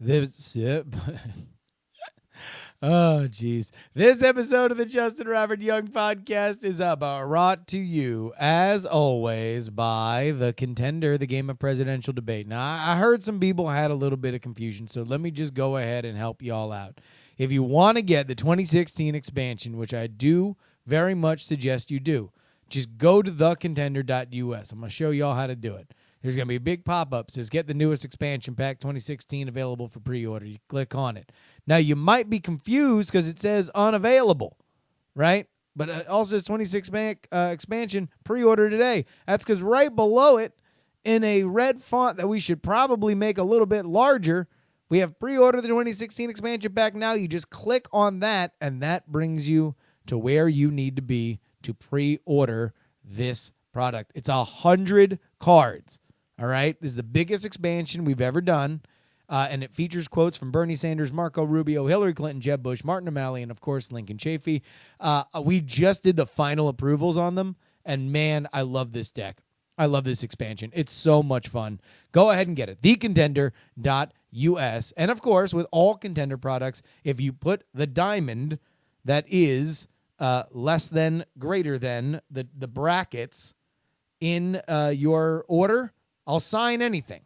This Oh, geez. This episode of the Justin Robert Young podcast is brought to you, as always, by The Contender, the game of presidential debate. Now, I heard some people had a little bit of confusion, so let me just go ahead and help y'all out. If you want to get the 2016 expansion, which I do very much suggest you do, just go to thecontender.us. I'm going to show y'all how to do it. There's going to be a big pop-up. Says get the newest expansion pack 2016 available for pre-order. You click on it. Now, you might be confused because it says unavailable, right? But it also says 26 expansion pre-order today. That's because right below it, in a red font that we should probably make a little bit larger, we have pre-order the 2016 expansion pack now. You just click on that, and that brings you to where you need to be to pre-order this product. It's 100 cards. All right, this is the biggest expansion we've ever done, and it features quotes from Bernie Sanders, Marco Rubio, Hillary Clinton, Jeb Bush, Martin O'Malley, and, of course, Lincoln Chafee. We just did the final approvals on them, and, man, I love this deck. I love this expansion. It's so much fun. Go ahead and get it, thecontender.us. And, of course, with all Contender products, if you put the diamond that is less than, greater than, the brackets in your order, I'll sign anything,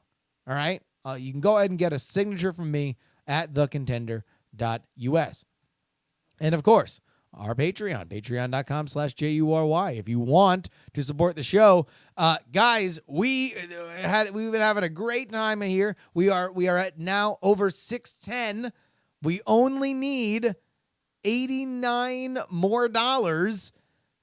all right? You can go ahead and get a signature from me at thecontender.us. And, of course, our Patreon, patreon.com/JuRY. If you want to support the show, guys, we've been having a great time here. We are at now over 610. We only need $89 more,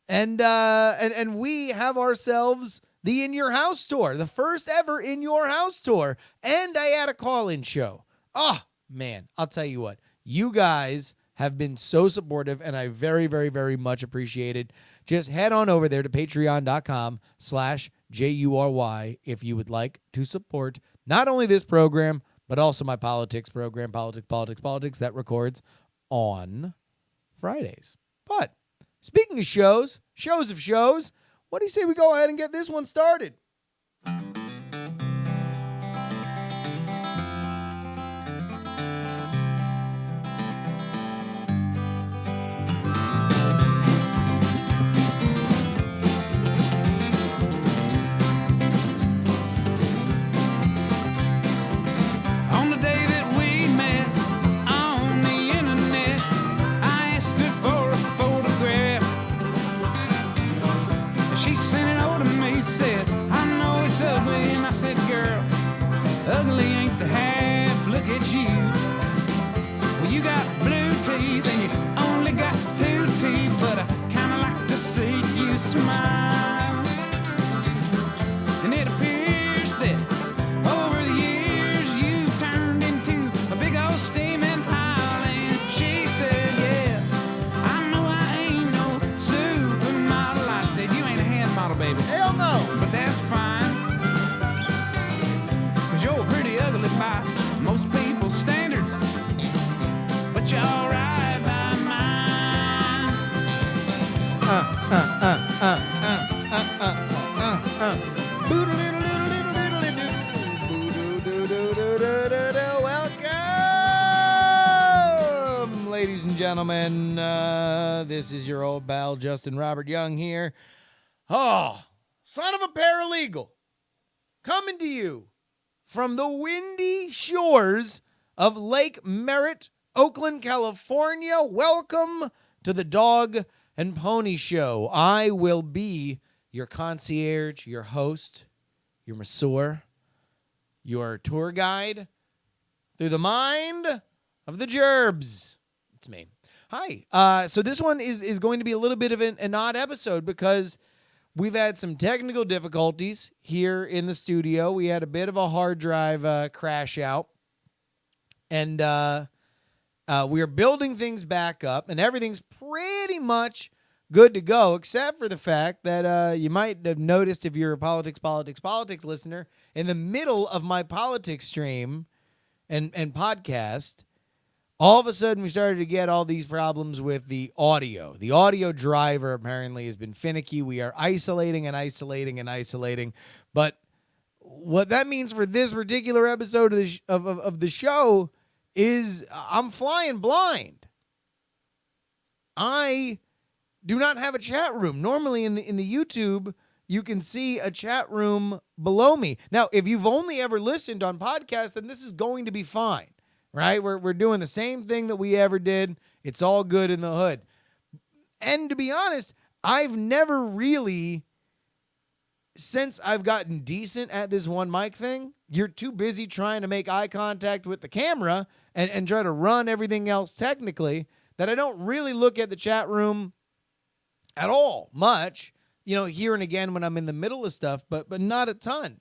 and we have ourselves the In Your House tour, the first ever In Your House tour. And I had a call-in show. Oh, man, I'll tell you what. You guys have been so supportive, and I very, very, very much appreciate it. Just head on over there to patreon.com/JuRY if you would like to support not only this program, but also my politics program, Politics, that records on Fridays. But speaking of shows, what do you say we go ahead and get this one started? Ugly ain't the half, look at you. Well, you got blue teeth and you only got 2 teeth, but I kinda like to see you smile. And it appears that over the years you've turned into a big old steaming pile. And she said, yeah, I know I ain't no supermodel. I said, you ain't a hand model, baby. Hell no. But that's fine. You're pretty ugly by most people's standards, but you're all right by mine. Welcome, ladies and gentlemen. This is your old pal, Justin Robert Young here. Oh, son of a paralegal, coming to you from the windy shores of Lake Merritt, Oakland, California. Welcome to the Dog and Pony Show. I will be your concierge, your host, your masseur, your tour guide through the mind of the Gerbs. It's me. Hi. So this one is going to be a little bit of an odd episode because we've had some technical difficulties here in the studio. We had a bit of a hard drive crash out. And we are building things back up, and everything's pretty much good to go, except for the fact that you might have noticed if you're a politics listener, in the middle of my politics stream and podcast, all of a sudden we started to get all these problems with the audio. The audio driver apparently has been finicky. We are isolating. But what that means for this particular episode of the show is I'm flying blind. I do not have a chat room. Normally in the YouTube, you can see a chat room below me. Now, if you've only ever listened on podcasts, then this is going to be fine, right? We're doing the same thing that we ever did. It's all good in the hood. And to be honest, I've never really, since I've gotten decent at this one mic thing, you're too busy trying to make eye contact with the camera and try to run everything else technically that I don't really look at the chat room at all much, here and again when I'm in the middle of stuff, but not a ton.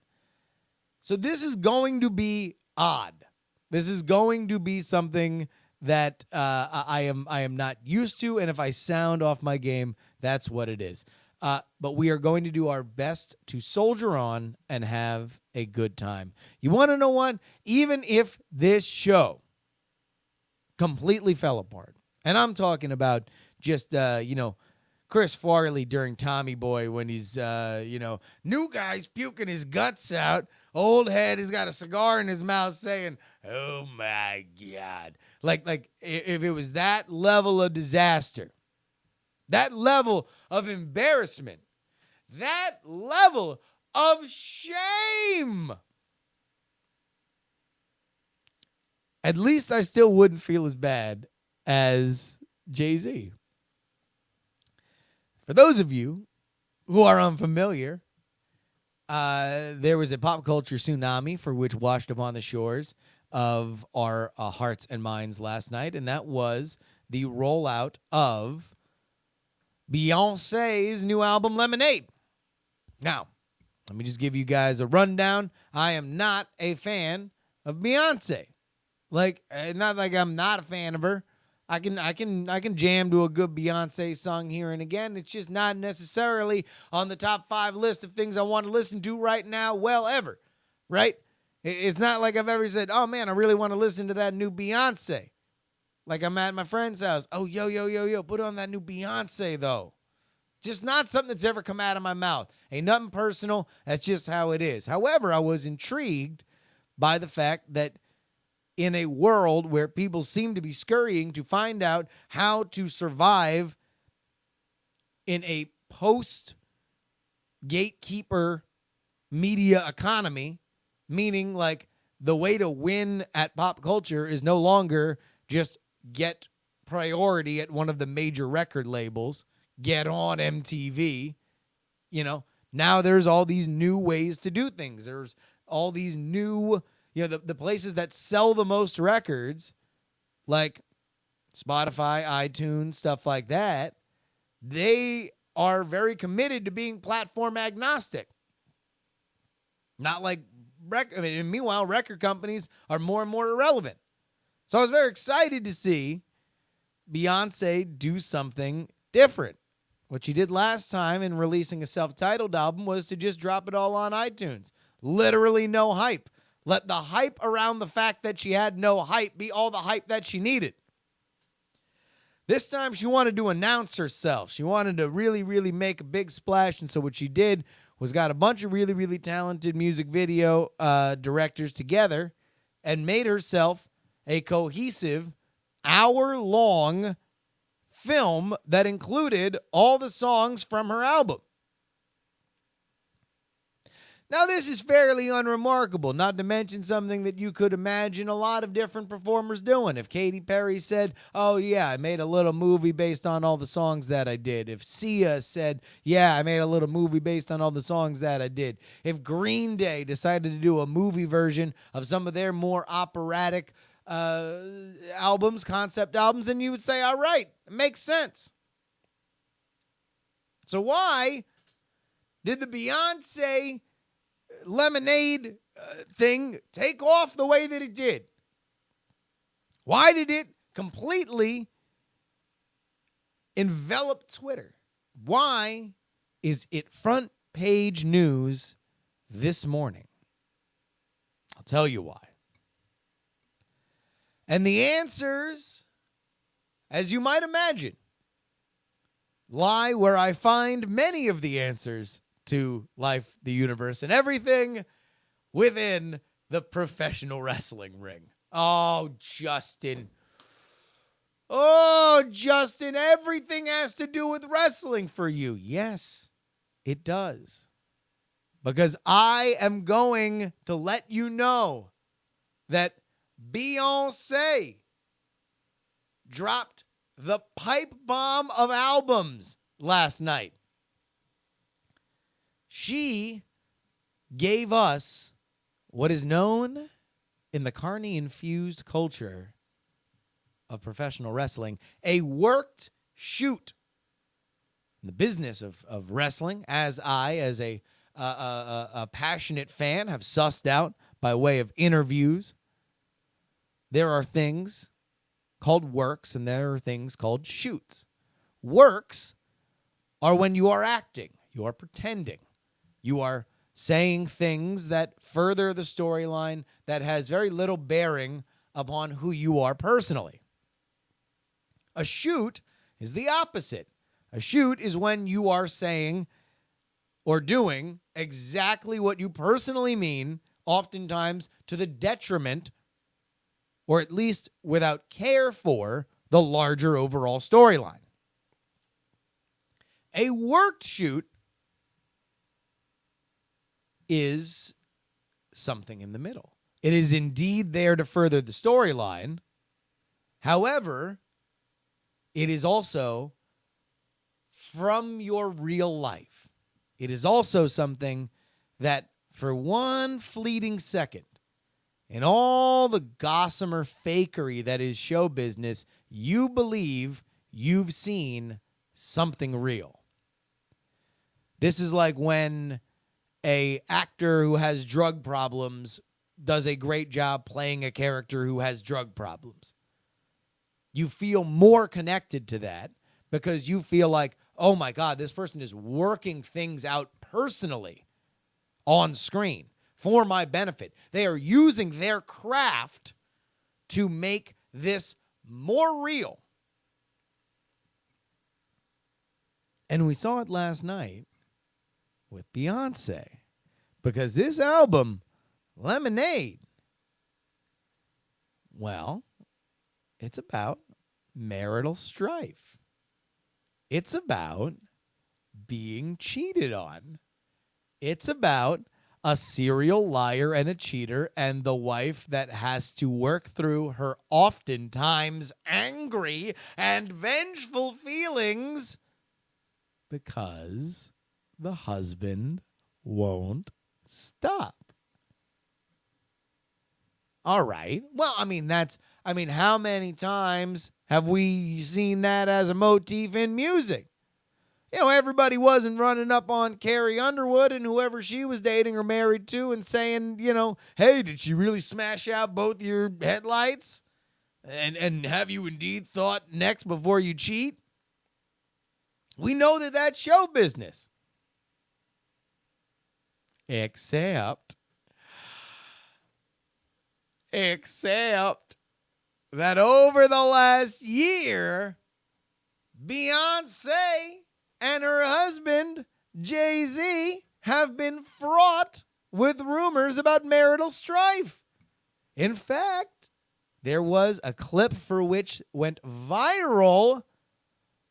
So this is going to be odd. This is going to be something that I am not used to, and if I sound off my game, that's what it is. But we are going to do our best to soldier on and have a good time. You want to know what? Even if this show completely fell apart, and I'm talking about just, Chris Farley during Tommy Boy when he's, new guy's puking his guts out. Old head has got a cigar in his mouth saying, "Oh, my God." Like if it was that level of disaster, that level of embarrassment, that level of shame, at least I still wouldn't feel as bad as Jay-Z. For those of you who are unfamiliar, there was a pop culture tsunami for which washed upon the shores of our hearts and minds last night, and that was the rollout of Beyonce's new album, Lemonade. Now, let me just give you guys a rundown. I am not a fan of Beyonce. Not like I'm not a fan of her. I can jam to a good Beyonce song here and again. It's just not necessarily on the top 5 list of things I want to listen to right now, ever, right? It's not like I've ever said, "Oh man, I really want to listen to that new Beyonce." Like I'm at my friend's house. "Oh, yo, put on that new Beyonce though." Just not something that's ever come out of my mouth. Ain't nothing personal. That's just how it is. However, I was intrigued by the fact that in a world where people seem to be scurrying to find out how to survive in a post-gatekeeper media economy, meaning like the way to win at pop culture is no longer just get priority at one of the major record labels, get on MTV, now there's all these new ways to do things. There's all these new the places that sell the most records, like Spotify, iTunes, stuff like that, they are very committed to being platform agnostic. Not like meanwhile, record companies are more and more irrelevant. So I was very excited to see Beyonce do something different. What she did last time in releasing a self-titled album was to just drop it all on iTunes. Literally no hype. Let the hype around the fact that she had no hype be all the hype that she needed. This time she wanted to announce herself. She wanted to really, really make a big splash. And so what she did was got a bunch of really, really talented music video directors together and made herself a cohesive hour-long film that included all the songs from her album. Now, this is fairly unremarkable, not to mention something that you could imagine a lot of different performers doing. If Katy Perry said, "Oh, yeah, I made a little movie based on all the songs that I did." If Sia said, "Yeah, I made a little movie based on all the songs that I did." If Green Day decided to do a movie version of some of their more operatic albums, concept albums, then you would say, all right, it makes sense. So why did the Beyonce Lemonade thing take off the way that it did? Why did it completely envelop Twitter? Why is it front page news this morning? I'll tell you why. And the answers, as you might imagine, lie where I find many of the answers to life, the universe, and everything within the professional wrestling ring. Oh, Justin. Oh, Justin, everything has to do with wrestling for you. Yes, it does. Because I am going to let you know that Beyonce dropped the pipe bomb of albums last night. She gave us what is known in the Carney-infused culture of professional wrestling, a worked shoot. In the business of wrestling, as a passionate fan, have sussed out by way of interviews, there are things called works and there are things called shoots. Works are when you are acting, you are pretending, you are saying things that further the storyline that has very little bearing upon who you are personally. A shoot is the opposite. A shoot is when you are saying or doing exactly what you personally mean, oftentimes to the detriment, or at least without care for, the larger overall storyline. A worked shoot is something in the middle. It is indeed there to further the storyline. However, it is also from your real life. It is also something that for one fleeting second, in all the gossamer fakery that is show business, you believe you've seen something real. This is like when an actor who has drug problems does a great job playing a character who has drug problems. You feel more connected to that because you feel like, oh my God, this person is working things out personally on screen for my benefit. They are using their craft to make this more real. And we saw it last night with Beyonce, because this album, Lemonade, well, it's about marital strife. It's about being cheated on. It's about a serial liar and a cheater and the wife that has to work through her oftentimes angry and vengeful feelings because the husband won't stop. All right. Well, how many times have we seen that as a motif in music? You know, everybody wasn't running up on Carrie Underwood and whoever she was dating or married to and saying, you know, hey, did she really smash out both your headlights? And have you indeed thought next before you cheat? We know that that's show business. Except that over the last year, Beyonce and her husband, Jay-Z, have been fraught with rumors about marital strife. In fact, there was a clip for which went viral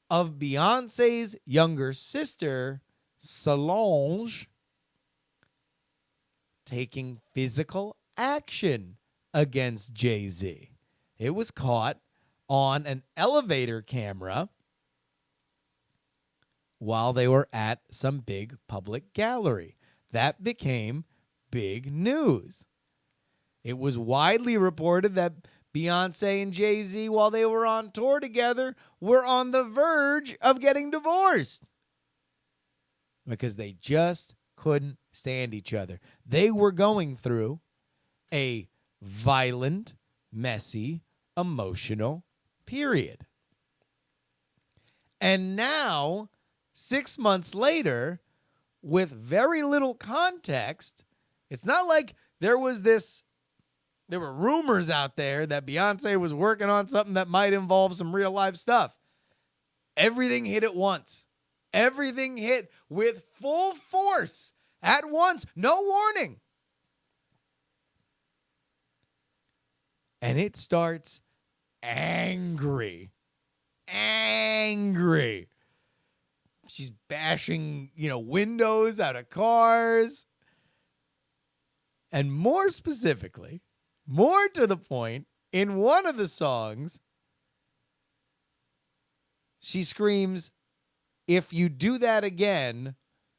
of Beyonce's younger sister, Solange, taking physical action against Jay-Z. It was caught on an elevator camera while they were at some big public gallery. That became big news. It was widely reported that Beyonce and Jay-Z, while they were on tour together, were on the verge of getting divorced because they just couldn't stand each other. They were going through a violent, messy, emotional period. And now, 6 months later, with very little context, it's not like there were rumors out there that Beyonce was working on something that might involve some real life stuff. Everything hit at once. Everything hit with full force at once. No warning. And it starts angry. Angry. She's bashing, windows out of cars. And more specifically, more to the point, in one of the songs, she screams, "If you do that again,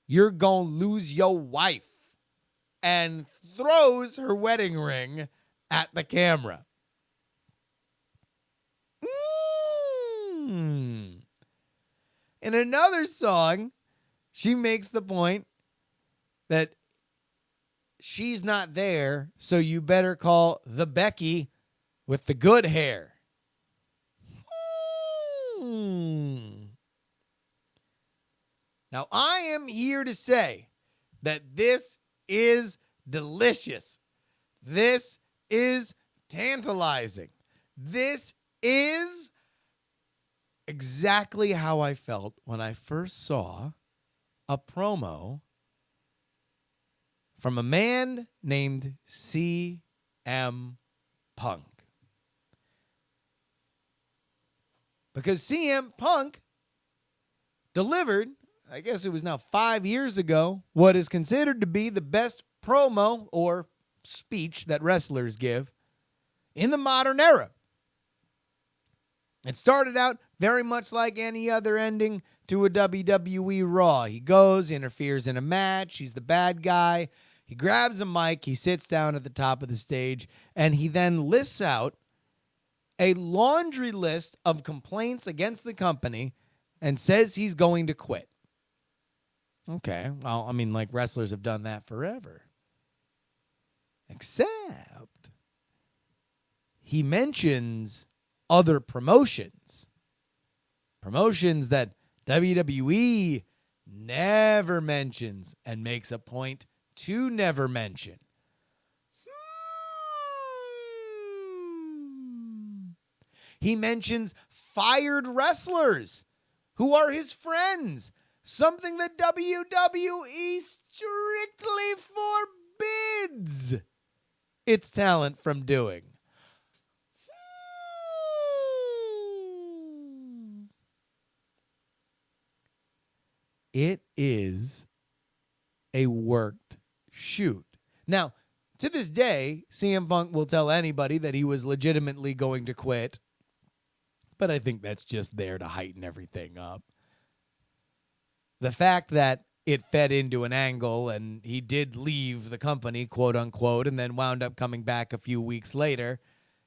you're going to lose your wife," and throws her wedding ring at the camera. In another song, she makes the point that she's not there, so you better call the Becky with the good hair. Now, I am here to say that this is delicious. This is tantalizing. This is exactly how I felt when I first saw a promo from a man named CM Punk. Because CM Punk delivered, I guess it was now 5 years ago, what is considered to be the best promo or speech that wrestlers give in the modern era. It started out very much like any other ending to a WWE Raw. He goes, interferes in a match. He's the bad guy. He grabs a mic. He sits down at the top of the stage, and he then lists out a laundry list of complaints against the company and says he's going to quit. Okay, well, wrestlers have done that forever. Except he mentions other promotions that WWE never mentions and makes a point to never mention. He mentions fired wrestlers who are his friends, something that WWE strictly forbids its talent from doing. It is a worked shoot. Now, to this day, CM Punk will tell anybody that he was legitimately going to quit, but I think that's just there to heighten everything up. The fact that it fed into an angle and he did leave the company, quote unquote, and then wound up coming back a few weeks later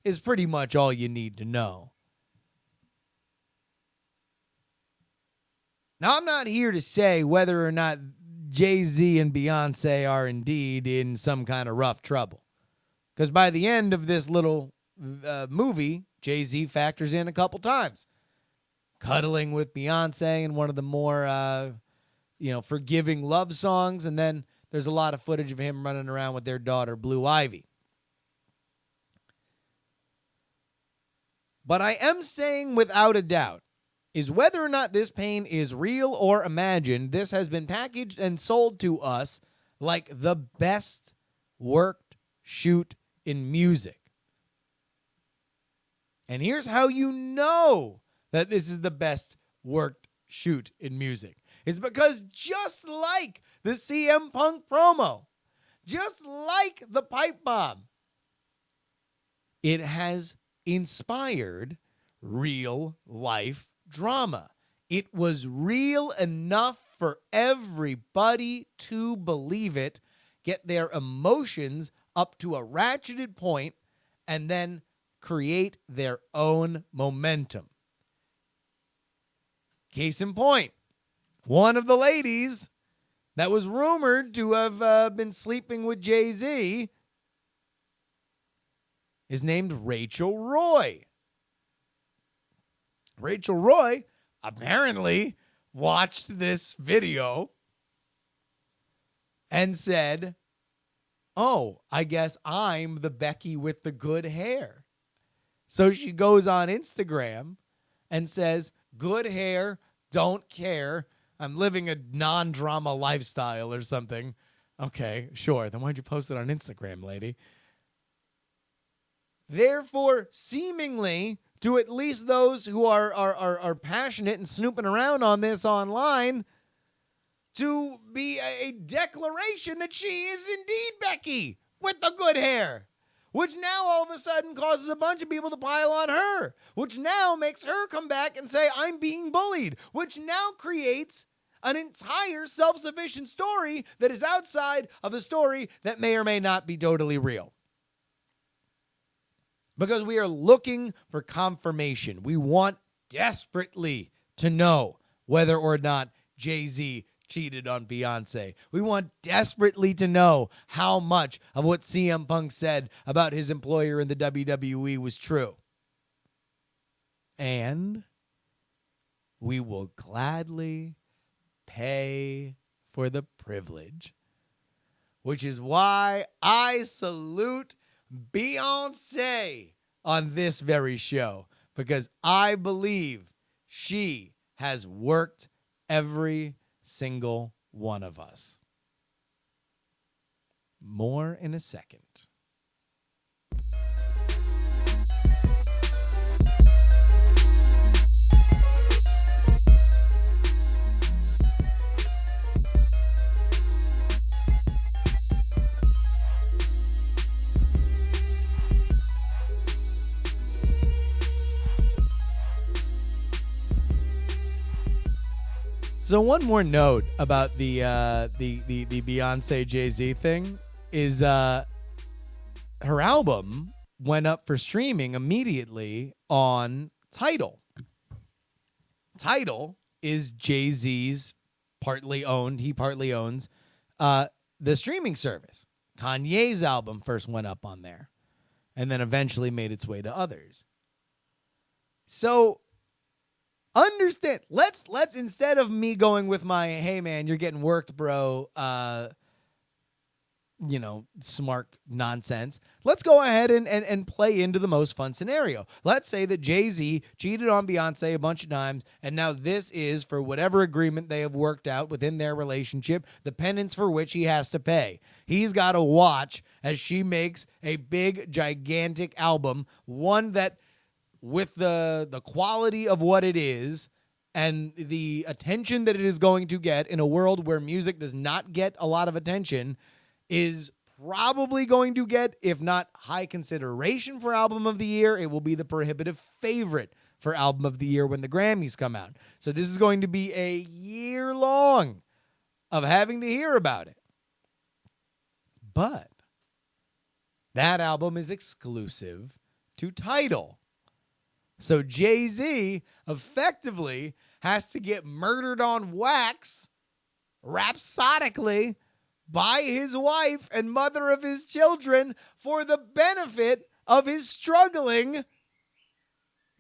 is pretty much all you need to know. Now, I'm not here to say whether or not Jay-Z and Beyonce are indeed in some kind of rough trouble. Because by the end of this little movie, Jay-Z factors in a couple times. Cuddling with Beyonce in one of the more, forgiving love songs. And then there's a lot of footage of him running around with their daughter, Blue Ivy. But I am saying without a doubt, is whether or not this pain is real or imagined, this has been packaged and sold to us like the best worked shoot in music. And here's how you know that this is the best worked shoot in music. It's because just like the CM Punk promo, just like the pipe bomb, it has inspired real life drama. It was real enough for everybody to believe it, get their emotions up to a ratcheted point, and then create their own momentum. Case in point, one of the ladies that was rumored to have been sleeping with Jay-Z is named Rachel Roy. Rachel Roy apparently watched this video and said, "Oh, I guess I'm the Becky with the good hair." So she goes on Instagram and says, "Good hair, don't care. I'm living a non-drama lifestyle," or something. Okay, sure. Then why'd you post it on Instagram, lady? Therefore, seemingly, to at least those who are passionate and snooping around on this online, to be a declaration that she is indeed Becky with the good hair, which now all of a sudden causes a bunch of people to pile on her, which now makes her come back and say, I'm being bullied, which now creates an entire self-sufficient story that is outside of the story that may or may not be totally real. Because we are looking for confirmation. We want desperately to know whether or not Jay-Z cheated on Beyonce. We want desperately to know how much of what CM Punk said about his employer in the WWE was true. And we will gladly pay for the privilege, which is why I salute Beyonce on this very show, because I believe she has worked every single one of us. More in a second. So one more note about the Beyonce Jay-Z thing is her album went up for streaming immediately on Tidal. Tidal is Jay-Z's partly owns the streaming service. Kanye's album first went up on there and then eventually made its way to others. So understand, let's instead of me going with my, hey man, you're getting worked, bro, smart nonsense, let's go ahead and play into the most fun scenario. Let's say that Jay-Z cheated on Beyonce a bunch of times, and now this is, for whatever agreement they have worked out within their relationship, the penance for which he has to pay. He's got to watch as she makes a big, gigantic album, one that, with the quality of what it is and the attention that it is going to get in a world where music does not get a lot of attention, is probably going to get, if not high consideration for Album of the Year, it will be the prohibitive favorite for Album of the Year when the Grammys come out. So this is going to be a year long of having to hear about it. But that album is exclusive to Tidal. So Jay-Z effectively has to get murdered on wax rhapsodically by his wife and mother of his children for the benefit of his struggling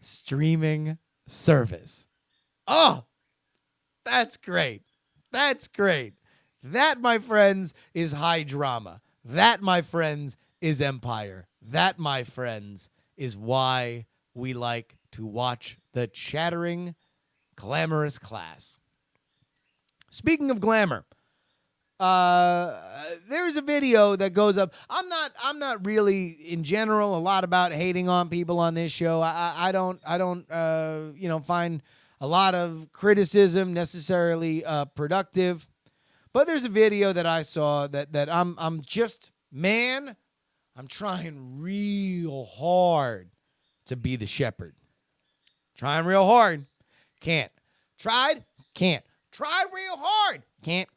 streaming service. Oh, that's great. That's great. That, my friends, is high drama. That, my friends, is empire. That, my friends, is why we like to watch the chattering, glamorous class. Speaking of glamour, there's a video that goes up. I'm not really in general a lot about hating on people on this show. I don't find a lot of criticism necessarily productive. But there's a video that I saw that I'm trying real hard to be the shepherd. Trying real hard. Can't. Tried. Can't. Tried real hard. Can't.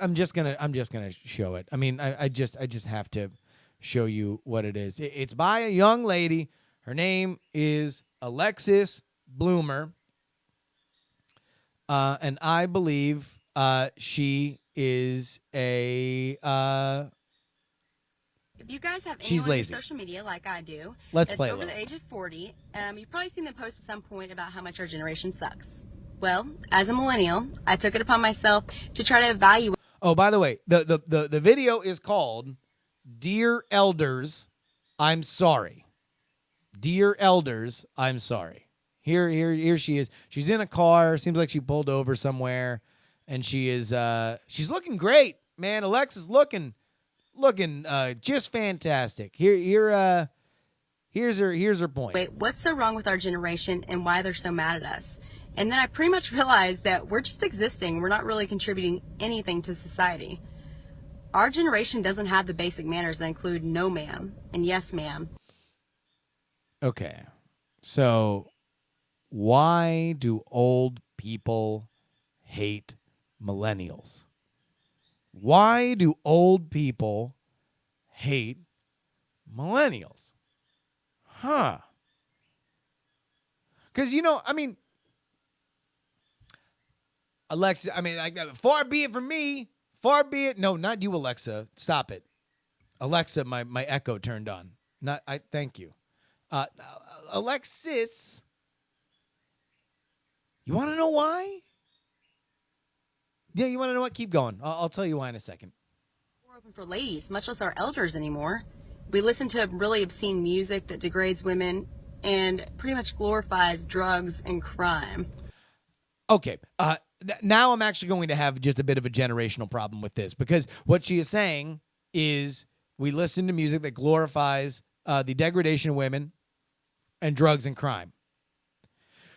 I'm just gonna show it. I mean, I just have to show you what it is. It's by a young lady. Her name is Alexis Bloomer. And I believe she is a if you guys have she's anyone on lazy. social media like I do, Let's play over the age of 40, you've probably seen them post at some point about how much our generation sucks. Well, as a millennial, I took it upon myself to try to evaluate. Oh, by the way, the video is called Dear Elders, I'm Sorry. Dear Elders, I'm Sorry. Here she is. She's in a car. Seems like she pulled over somewhere, and she's looking great, man. Alexis looking looking just fantastic. Here's her point. Wait, what's so wrong with our generation and why they're so mad at us? And then I pretty much realized that we're just existing. We're not really contributing anything to society. Our generation doesn't have the basic manners that include no ma'am and yes ma'am. Okay. So why do old people hate millennials? Why do old people hate millennials? Huh. Because, Alexa, far be it from me, no, not you, Alexa, stop it. Alexa, my echo turned on. Thank you. Alexis, you want to know why? Yeah, you want to know what? Keep going. I'll tell you why in a second. We're open for ladies, much less our elders anymore. We listen to really obscene music that degrades women and pretty much glorifies drugs and crime. Okay. Now I'm actually going to have just a bit of a generational problem with this, because what she is saying is we listen to music that glorifies the degradation of women and drugs and crime.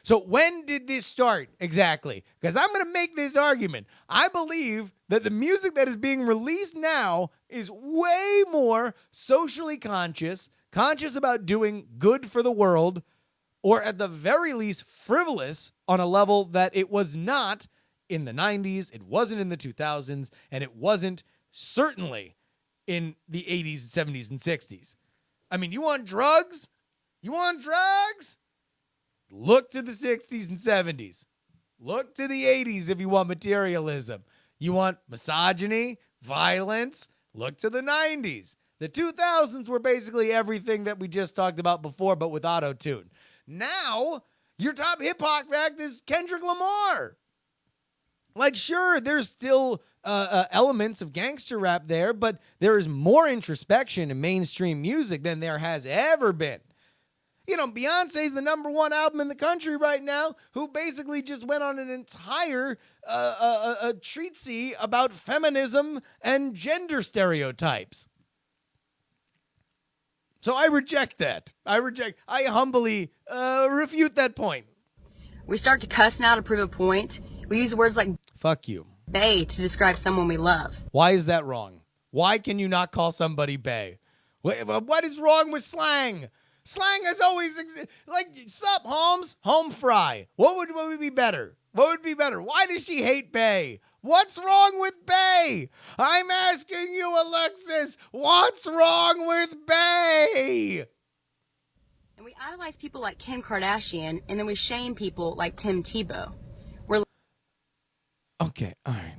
So when did this start exactly? Because I'm going to make this argument. I believe that the music that is being released now is way more socially conscious about doing good for the world, or at the very least frivolous on a level that it was not in the 90s, it wasn't in the 2000s, and it wasn't certainly in the 80s, 70s, and 60s. I mean, you want drugs? You want drugs? Look to the 60s and 70s. Look to the 80s if you want materialism. You want misogyny, violence? Look to the 90s. The 2000s were basically everything that we just talked about before, but with auto-tune. Now, your top hip-hop act is Kendrick Lamar. Like, sure, there's still elements of gangster rap there, but there is more introspection in mainstream music than there has ever been. Beyonce's the number one album in the country right now, who basically just went on an entire treatise about feminism and gender stereotypes. So I reject that. I humbly refute that point. We start to cuss now to prove a point. We use words like fuck you, bae, to describe someone we love. Why is that wrong? Why can you not call somebody bae? What is wrong with slang? Slang has always like, sup, Holmes? Home fry. What would be better? What would be better? Why does she hate bae? What's wrong with bae? I'm asking you, Alexis, what's wrong with bae? And we idolize people like Kim Kardashian, and then we shame people like Tim Tebow. Okay, all right.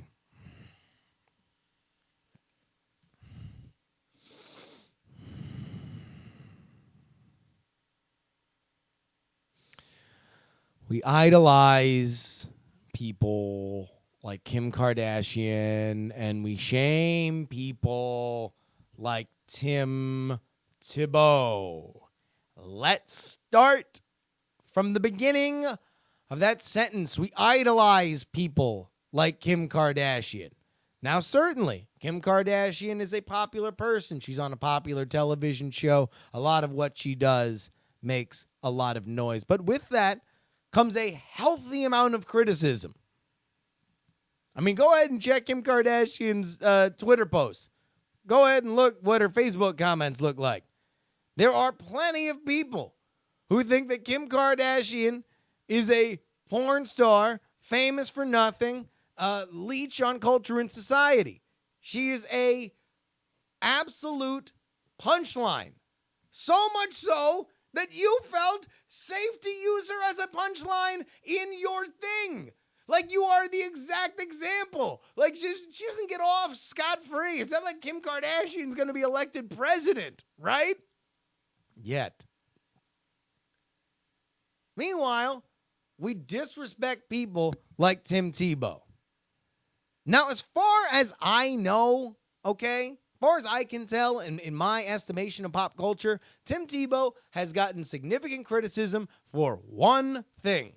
We idolize people like Kim Kardashian, and we shame people like Tim Tebow. Let's start from the beginning of that sentence. We idolize people like Kim Kardashian. Now, certainly, Kim Kardashian is a popular person. She's on a popular television show. A lot of what she does makes a lot of noise. But with that comes a healthy amount of criticism. I mean, go ahead and check Kim Kardashian's Twitter posts. Go ahead and look what her Facebook comments look like. There are plenty of people who think that Kim Kardashian is a porn star, famous for nothing, leech on culture and society. She is a absolute punchline. So much so that you felt safe to use her as a punchline in your thing. Like, you are the exact example. Like, she doesn't get off scot-free. It's not like Kim Kardashian's going to be elected president, right? Yet. Meanwhile, we disrespect people like Tim Tebow. Now, as far as I know, okay, as far as I can tell, in my estimation of pop culture, Tim Tebow has gotten significant criticism for one thing: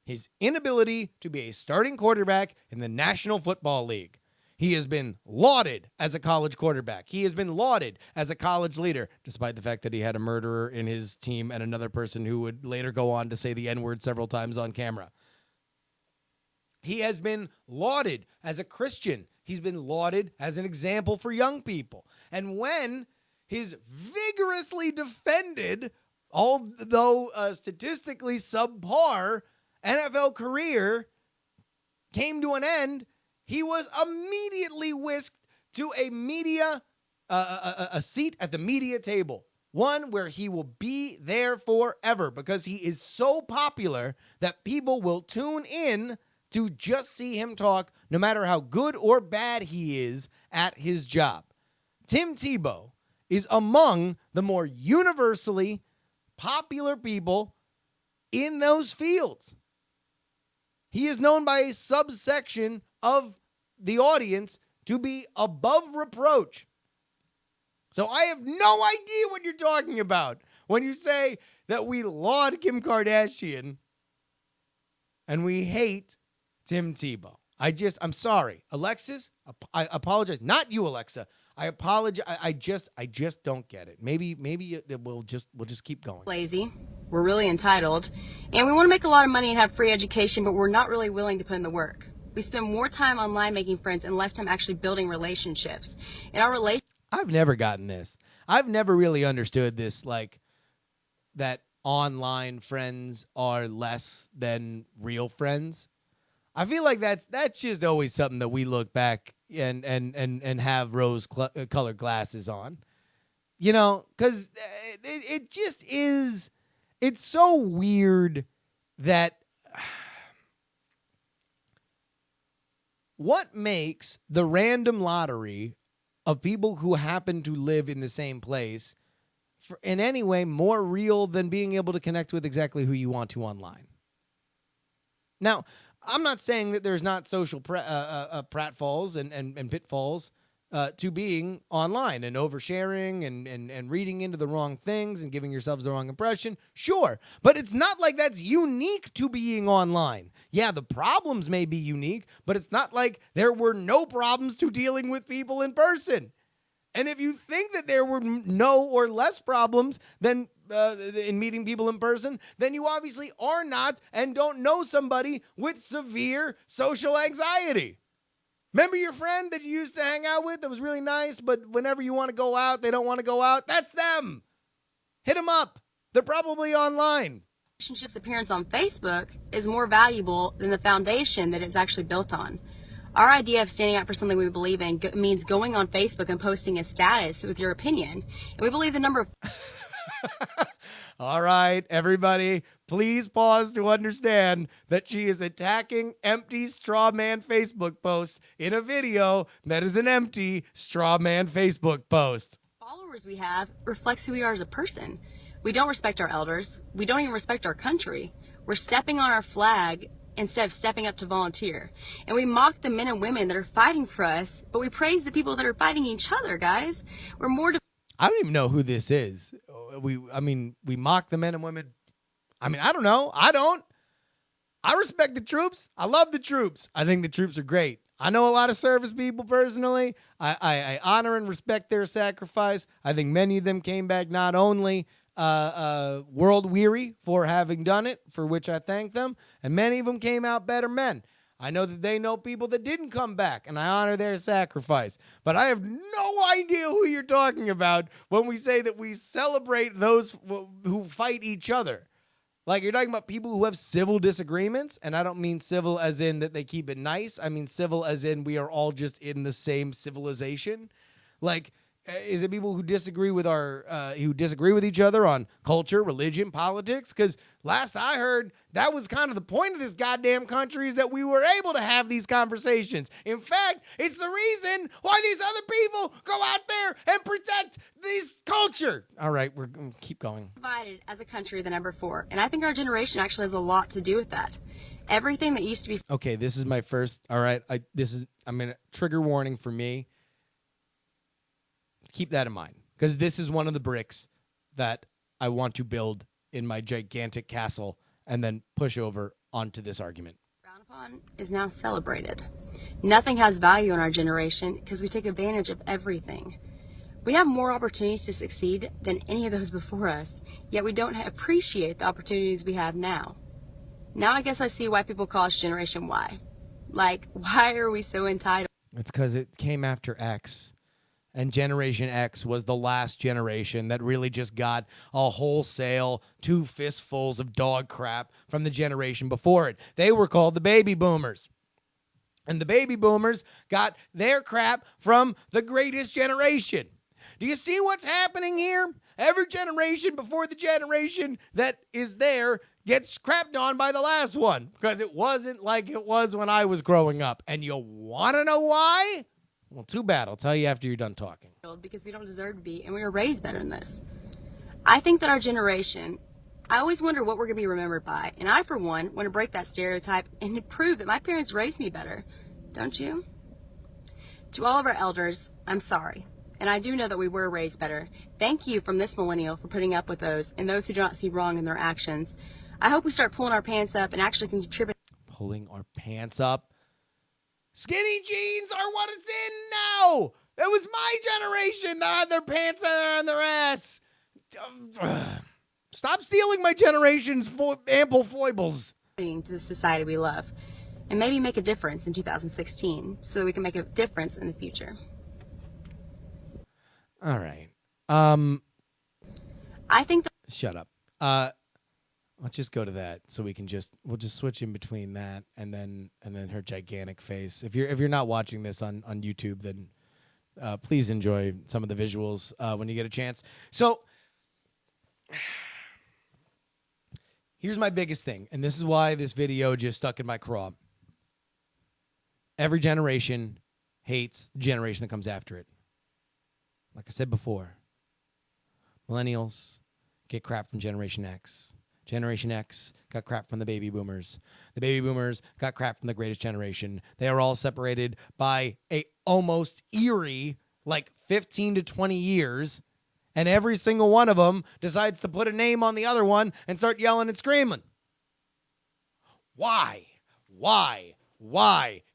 his inability to be a starting quarterback in the National Football League. He has been lauded as a college quarterback. He has been lauded as a college leader, despite the fact that he had a murderer in his team and another person who would later go on to say the N-word several times on camera. He has been lauded as a Christian. He's been lauded as an example for young people. And when his vigorously defended, although statistically subpar, NFL career came to an end, he was immediately whisked to a media, a seat at the media table, one where he will be there forever because he is so popular that people will tune in to just see him talk, no matter how good or bad he is at his job. Tim Tebow is among the more universally popular people in those fields. He is known by a subsection of the audience to be above reproach. So I have no idea what you're talking about when you say that we laud Kim Kardashian and we hate Tim Tebow. I'm sorry. Alexis, I apologize. Not you, Alexa. I apologize. I just don't get it. Maybe we'll just keep going. Lazy. We're really entitled. And we want to make a lot of money and have free education, but we're not really willing to put in the work. We spend more time online making friends and less time actually building relationships. And our I've never gotten this. I've never really understood this, like, that online friends are less than real friends. I feel like that's just always something that we look back and have rose-colored glasses on. You know, because it just is, it's so weird that what makes the random lottery of people who happen to live in the same place in any way more real than being able to connect with exactly who you want to online? Now, I'm not saying that there's not social pratfalls and pitfalls to being online and oversharing and reading into the wrong things and giving yourselves the wrong impression. Sure, but it's not like that's unique to being online. Yeah, the problems may be unique, but it's not like there were no problems to dealing with people in person. And if you think that there were no or less problems than in meeting people in person, then you obviously are not and don't know somebody with severe social anxiety. Remember your friend that you used to hang out with that was really nice, but whenever you want to go out, they don't want to go out? That's them. Hit them up. They're probably online. Relationship's appearance on Facebook is more valuable than the foundation that it's actually built on. Our idea of standing up for something we believe in means going on Facebook and posting a status with your opinion. And we believe the number of... All right, everybody, please pause to understand that she is attacking empty straw man Facebook posts in a video that is an empty straw man Facebook post. Followers we have reflects who we are as a person. We don't respect our elders. We don't even respect our country. We're stepping on our flag instead of stepping up to volunteer. And we mock the men and women that are fighting for us, but we praise the people that are fighting each other, guys. We're more... I don't even know who this is. We mock the men and women. I mean, I don't know. I respect the troops. I love the troops. I think the troops are great. I know a lot of service people personally. I honor and respect their sacrifice. I think many of them came back not only world weary for having done it, for which I thank them, and many of them came out better men. I know that they know people that didn't come back, and I honor their sacrifice. But I have no idea who you're talking about when we say that we celebrate those who fight each other. Like, you're talking about people who have civil disagreements, and I don't mean civil as in that they keep it nice. I mean civil as in we are all just in the same civilization. Like, is it people who disagree with each other on culture, religion, politics? Because last I heard, that was kind of the point of this goddamn country, is that we were able to have these conversations. In fact, it's the reason why these other people go out there and protect this culture. All right, we're going to keep going. Divided as a country than ever before, and I think our generation actually has a lot to do with that. Everything that used to be... Okay, this is my first... All right, trigger warning for me. Keep that in mind, because this is one of the bricks that I want to build in my gigantic castle and then push over onto this argument. Frowned upon is now celebrated. Nothing has value in our generation because we take advantage of everything. We have more opportunities to succeed than any of those before us, yet we don't appreciate the opportunities we have now. Now I guess I see why people call us Generation Y. Like, why are we so entitled? It's because it came after X. And Generation X was the last generation that really just got a wholesale 2 fistfuls of dog crap from the generation before it. They were called the baby boomers. And the baby boomers got their crap from the greatest generation. Do you see what's happening here? Every generation before the generation that is there gets crapped on by the last one because it wasn't like it was when I was growing up. And you want to know why? Well, too bad. I'll tell you after you're done talking. Because we don't deserve to be, and we were raised better than this. I think that our generation, I always wonder what we're going to be remembered by. And I, for one, want to break that stereotype and prove that my parents raised me better. Don't you? To all of our elders, I'm sorry. And I do know that we were raised better. Thank you from this millennial for putting up with those and those who do not see wrong in their actions. I hope we start pulling our pants up and actually contribute. Pulling our pants up? Skinny jeans are what it's in now. It was my generation that had their pants on their ass. Stop stealing my generation's ample foibles. To the society we love, and maybe make a difference in 2016 so that we can make a difference in the future. All right. I think that Shut up. Let's just go to that so we'll just switch in between that and then her gigantic face. If you're not watching this on YouTube, then please enjoy some of the visuals when you get a chance. So here's my biggest thing, and this is why this video just stuck in my craw. Every generation hates the generation that comes after it. Like I said before, millennials get crap from Generation X. Generation X got crap from the baby boomers. The baby boomers got crap from the greatest generation. They are all separated by a almost eerie, like 15 to 20 years, and every single one of them decides to put a name on the other one and start yelling and screaming. Why?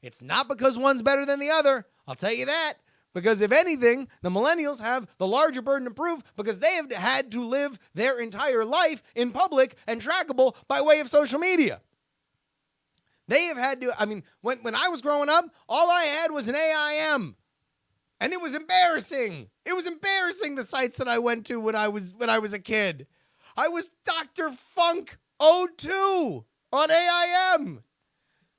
It's not because one's better than the other. I'll tell you that. Because if anything, the millennials have the larger burden of proof because they have had to live their entire life in public and trackable by way of social media. They have had to, when I was growing up, all I had was an AIM. And it was embarrassing. It was embarrassing, the sites that I went to when I was a kid. I was Dr. Funk 02 on AIM.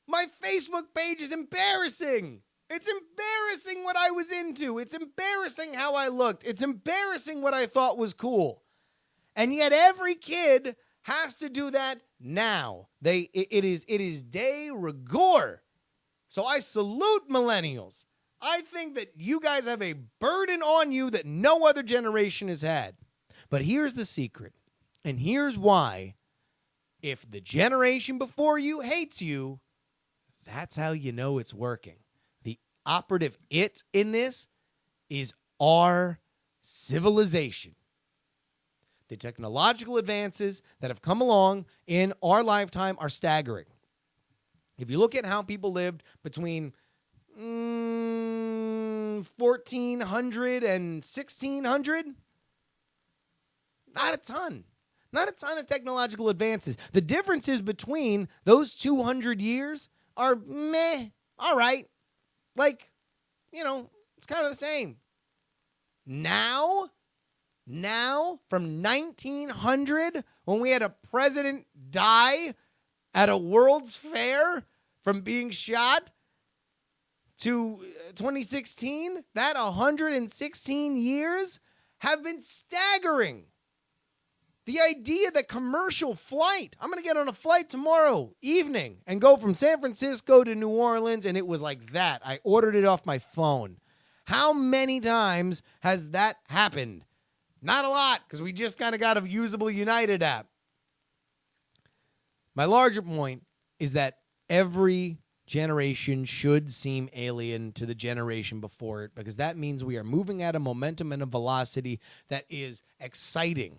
My Facebook page is embarrassing. It's embarrassing what I was into. It's embarrassing how I looked. It's embarrassing what I thought was cool. And yet every kid has to do that now. It is de rigueur. So I salute millennials. I think that you guys have a burden on you that no other generation has had. But here's the secret. And here's why. If the generation before you hates you, that's how you know it's working. Operative it in this is our civilization. The technological advances that have come along in our lifetime are staggering. If you look at how people lived between 1400 and 1600, not a ton. Not a ton of technological advances. The differences between those 200 years are meh, all right. Like, it's kind of the same. Now, from 1900, when we had a president die at a World's Fair from being shot, to 2016, that 116 years have been staggering. The idea that commercial flight, I'm going to get on a flight tomorrow evening and go from San Francisco to New Orleans, and it was like that. I ordered it off my phone. How many times has that happened? Not a lot, because we just kind of got a usable United app. My larger point is that every generation should seem alien to the generation before it, because that means we are moving at a momentum and a velocity that is exciting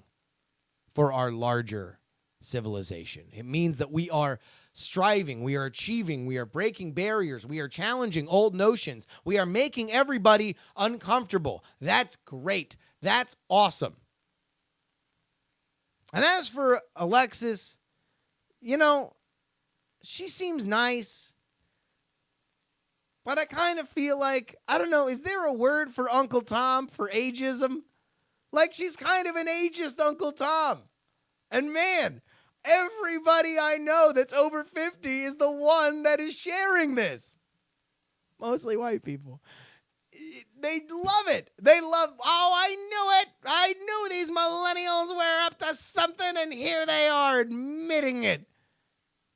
for our larger civilization. It means that we are striving, we are achieving, we are breaking barriers, we are challenging old notions, we are making everybody uncomfortable. That's great. That's awesome. And as for Alexis, she seems nice, but I kind of feel like, I don't know, is there a word for Uncle Tom for ageism? Like, she's kind of an ageist Uncle Tom. And man, everybody I know that's over 50 is the one that is sharing this. Mostly white people. They love it. They love, I knew it. I knew these millennials were up to something, and here they are admitting it.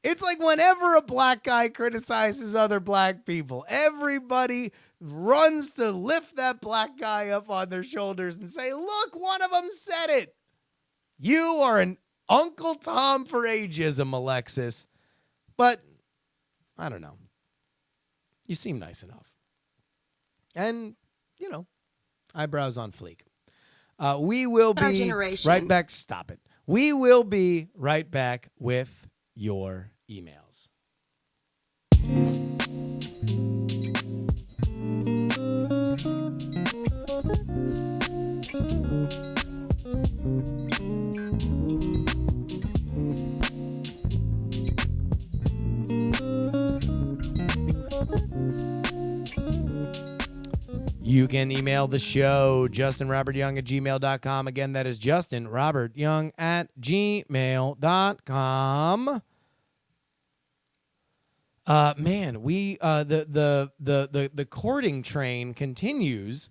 It's like whenever a black guy criticizes other black people, everybody runs to lift that black guy up on their shoulders and say, look, one of them said it. You are an Uncle Tom for ageism, Alexis. But, I don't know. You seem nice enough. And, eyebrows on fleek. We will be right back. Stop it. We will be right back with your emails. You can email the show, justinrobertyoung@gmail.com. Again, that is justinrobertyoung@gmail.com. Man, we the courting train continues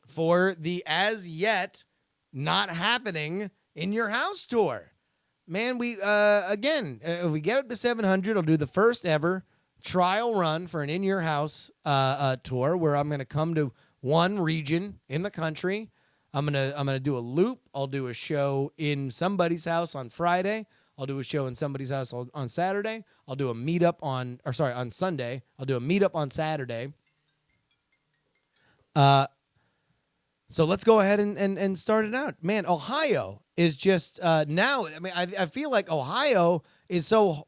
for the as yet not happening in your house tour. Man, we if we get up to 700, I'll do the first ever trial run for an in your house tour where I'm going to come to one region in the country. I'm going to do a loop. I'll do a show in somebody's house on Friday. I'll do a show in somebody's house on Saturday. I'll do a meetup on Sunday. I'll do a meetup on Saturday. So let's go ahead and start it out. Man, Ohio is just now. I mean, I feel like Ohio is so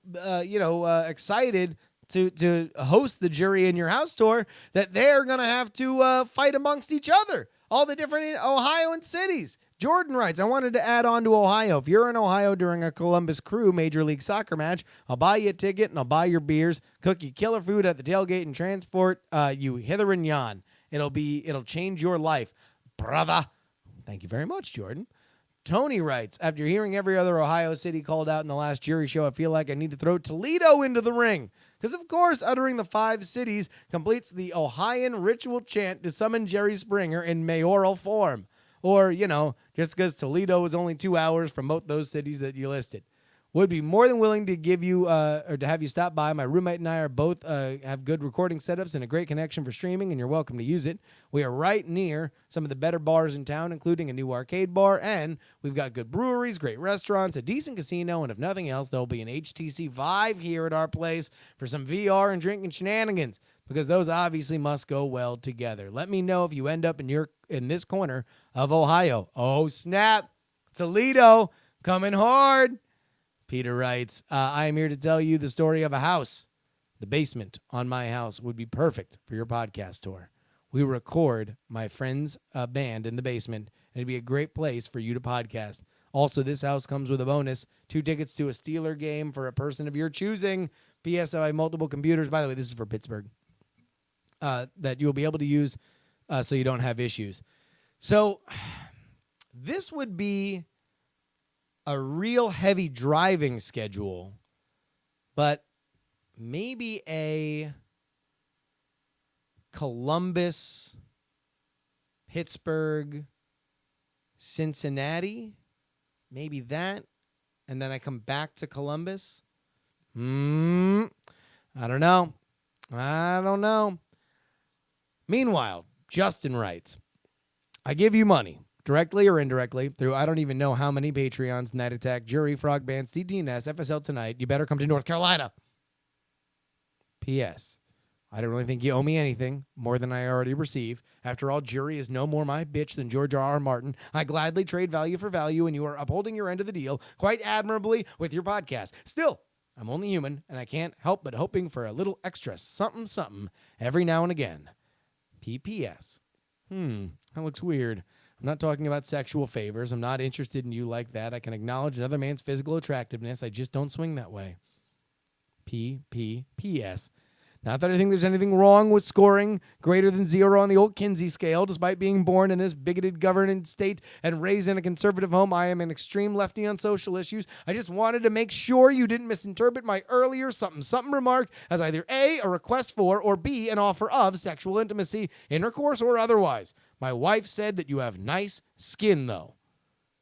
excited to host the JuRY in your house tour that they're gonna have to fight amongst each other. All the different Ohioan cities. Jordan writes, I wanted to add on to Ohio. If you're in Ohio during a Columbus Crew Major League Soccer match, I'll buy you a ticket and I'll buy your beers, cook you killer food at the tailgate, and transport you hither and yon. It'll change your life, brother. Thank you very much, Jordan. Tony writes, after hearing every other Ohio city called out in the last JuRY show, I feel like I need to throw Toledo into the ring. Because, of course, uttering the 5 cities completes the Ohioan ritual chant to summon Jerry Springer in mayoral form. Or, just because Toledo is only 2 hours from both those cities that you listed. Would be more than willing to give you or to have you stop by. My roommate and I are both have good recording setups and a great connection for streaming, and you're welcome to use it. We are right near some of the better bars in town, including a new arcade bar, and we've got good breweries, great restaurants, a decent casino, and if nothing else, there'll be an HTC Vive here at our place for some VR and drinking shenanigans, because those obviously must go well together. Let me know if you end up in this corner of Ohio. Oh, snap. Toledo coming hard. Peter writes, I am here to tell you the story of a house. The basement on my house would be perfect for your podcast tour. We record my friend's band in the basement, and it'd be a great place for you to podcast. Also, this house comes with a bonus, 2 tickets to a Steeler game for a person of your choosing. P.S. I have multiple computers. By the way, this is for Pittsburgh. That you'll be able to use so you don't have issues. So this would be a real heavy driving schedule, but maybe a Columbus, Pittsburgh, Cincinnati, maybe that, and then I come back to Columbus. I don't know. Meanwhile, Justin writes, I give you money, directly or indirectly, through I don't even know how many Patreons, Night Attack, JuRY, Frog Bands, DDNS, FSL Tonight. You better come to North Carolina. P.S. I don't really think you owe me anything more than I already receive, After all, JuRY is no more my bitch than George R.R. Martin. I gladly trade value for value, and you are upholding your end of the deal quite admirably with your podcast. Still, I'm only human, and I can't help but hoping for a little extra something every now and again. P.P.S. That looks weird. I'm not talking about sexual favors. I'm not interested in you like that. I can acknowledge another man's physical attractiveness. I just don't swing that way. P.P.P.S. Not that I think there's anything wrong with scoring greater than 0 on the old Kinsey scale. Despite being born in this bigoted governance state and raised in a conservative home, I am an extreme lefty on social issues. I just wanted to make sure you didn't misinterpret my earlier something remark as either A, a request for, or B, an offer of sexual intimacy, intercourse, or otherwise. My wife said that you have nice skin, though.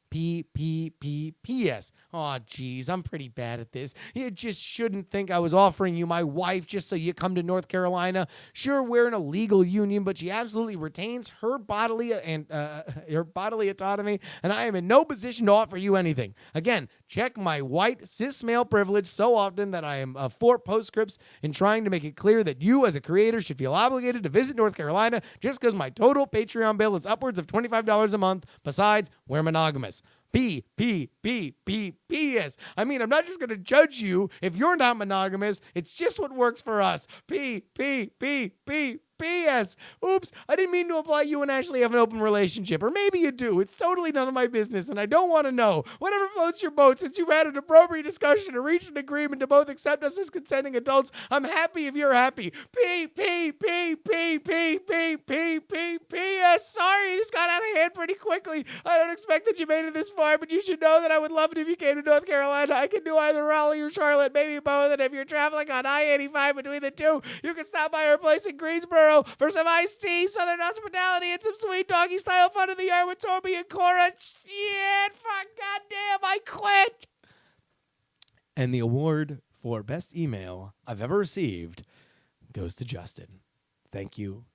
P.P.P.P.S. Aw, geez, I'm pretty bad at this. You just shouldn't think I was offering you my wife just so you come to North Carolina. Sure, we're in a legal union, but she absolutely retains her bodily autonomy, and I am in no position to offer you anything. Again, check my white cis male privilege so often that I am for postscripts in trying to make it clear that you as a creator should feel obligated to visit North Carolina just because my total Patreon bill is upwards of $25 a month. Besides, we're monogamous. P.S. I mean, I'm not just going to judge you if you're not monogamous. It's just what works for us. P.S. Oops, I didn't mean to imply you and Ashley have an open relationship. Or maybe you do. It's totally none of my business, and I don't want to know. Whatever floats your boat, since you've had an appropriate discussion and reached an agreement to both accept us as consenting adults, I'm happy if you're happy. P.S. Sorry, this got out of hand pretty quickly. I don't expect that you made it this far, but you should know that I would love it if you came to North Carolina. I can do either Raleigh or Charlotte, maybe both, and if you're traveling on I-85 between the two, you can stop by our place in Greensboro for some iced tea, southern hospitality, and some sweet doggy-style fun in the yard with Toby and Cora. Shit, fuck, goddamn, I quit. And the award for best email I've ever received goes to Justin. Thank you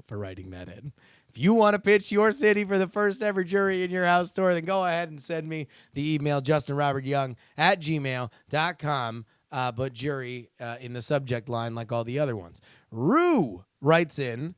for writing that in. If you want to pitch your city for the first ever JuRY in your house tour, then go ahead and send me the email, justinrobertyoung@gmail.com. But JuRY in the subject line like all the other ones. Rue writes in,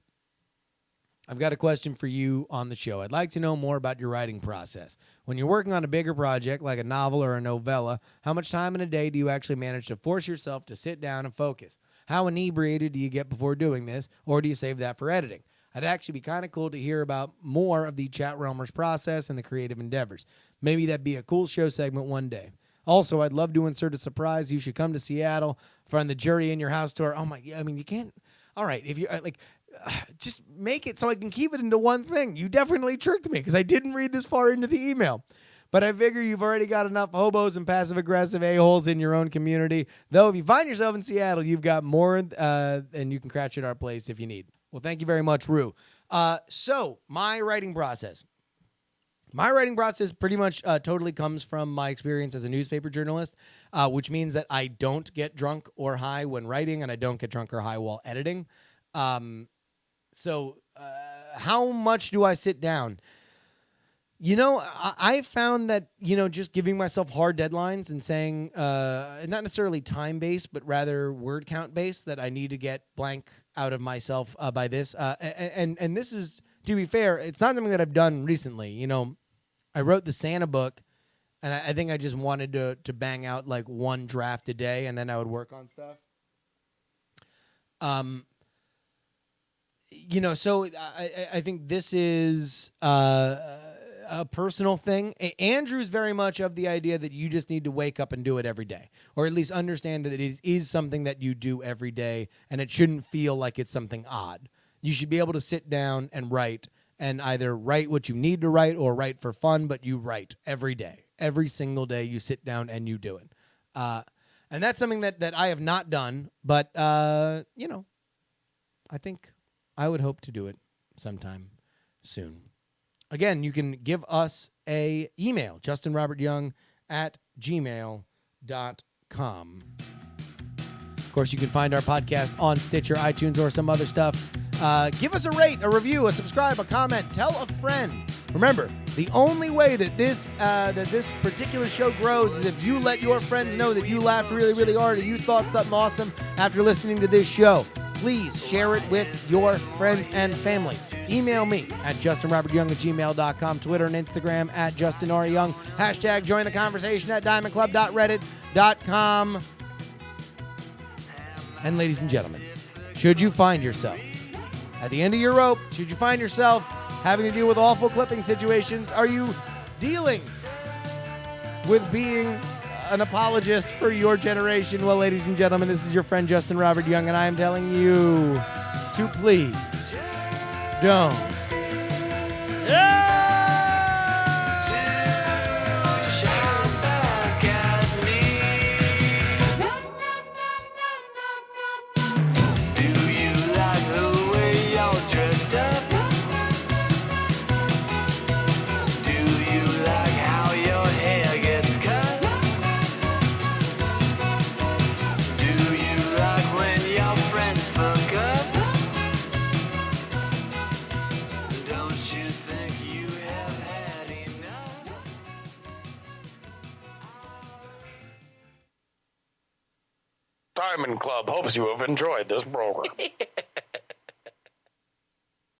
I've got a question for you on the show. I'd like to know more about your writing process. When you're working on a bigger project like a novel or a novella, how much time in a day do you actually manage to force yourself to sit down and focus? How inebriated do you get before doing this, or do you save that for editing? I'd actually be kind of cool to hear about more of the chat realmers process and the creative endeavors. Maybe that'd be a cool show segment one day. Also, I'd love to insert a surprise. You should come to Seattle for the JuRY in your house tour. Oh my, I mean, you can't. All right, if you just make it so I can keep it into one thing. You definitely tricked me because I didn't read this far into the email. But I figure you've already got enough hobos and passive-aggressive a-holes in your own community. Though if you find yourself in Seattle, you've got more, and you can crash at our place if you need. Well, thank you very much, Rue. So my writing process. My writing process pretty much totally comes from my experience as a newspaper journalist, which means that I don't get drunk or high when writing, and I don't get drunk or high while editing. So how much do I sit down? I found that, just giving myself hard deadlines and saying, not necessarily time-based, but rather word count-based, that I need to get blank out of myself by this. And this is, to be fair, it's not something that I've done recently. I wrote the Santa book, and I think I just wanted to bang out like one draft a day, and then I would work on stuff. So I think this is a personal thing. Andrew's very much of the idea that you just need to wake up and do it every day, or at least understand that it is something that you do every day, and it shouldn't feel like it's something odd. You should be able to sit down and write, and either write what you need to write or write for fun, but you write every day. Every single day you sit down and you do it. And that's something that I have not done, but, I think I would hope to do it sometime soon. Again, you can give us a email, justinrobertyoung@gmail.com. Of course, you can find our podcast on Stitcher, iTunes, or some other stuff. Give us a rate, a review, a subscribe, a comment. Tell a friend. Remember, the only way that this particular show grows is if you let your friends know that you laughed really, really hard or you thought something awesome after listening to this show. Please share it with your friends and family. Email me at justinrobertyoung@gmail.com, Twitter and Instagram at justinryoung, hashtag join the conversation at diamondclub.reddit.com. And ladies and gentlemen, should you find yourself at the end of your rope, should you find yourself having to deal with awful clipping situations, are you dealing with being an apologist for your generation? Well, ladies and gentlemen, this is your friend Justin Robert Young, and I am telling you to please don't. Diamond Club hopes you have enjoyed this program.